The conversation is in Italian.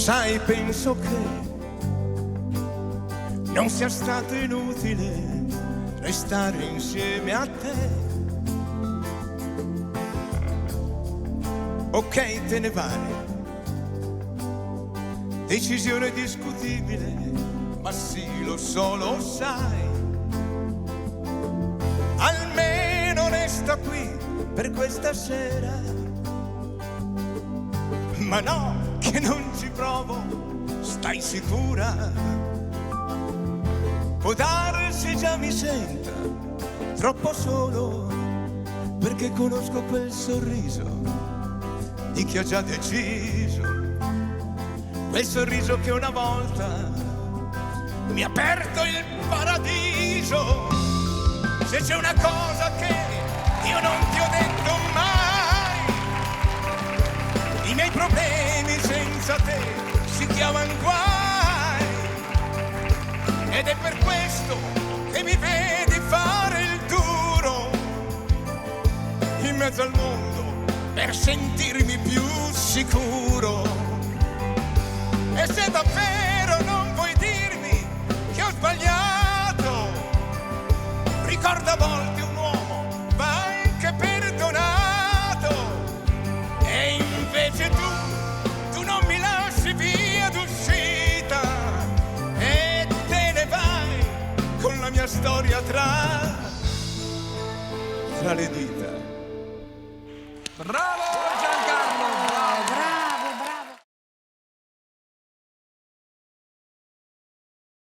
Sai, penso che non sia stato inutile restare insieme a te. Ok, te ne vai, decisione discutibile, ma sì, lo so, lo sai. Almeno resta qui per questa sera. Ma no, che non ci provo, stai sicura? Può darsi già mi senta troppo solo, perché conosco quel sorriso di chi ha già deciso, quel sorriso che una volta mi ha aperto il paradiso. Se c'è una cosa che io non ti ho detto mai, i miei problemi senza te si chiamano guai, ed è per questo che mi vedi fare il duro in mezzo al mondo per sentirmi più sicuro. E se davvero non vuoi dirmi che ho sbagliato, ricorda a volte un uomo va anche perdonato. E invece tu non mi lasci via d'uscita e te ne vai con la mia storia tra le dita. Bravo!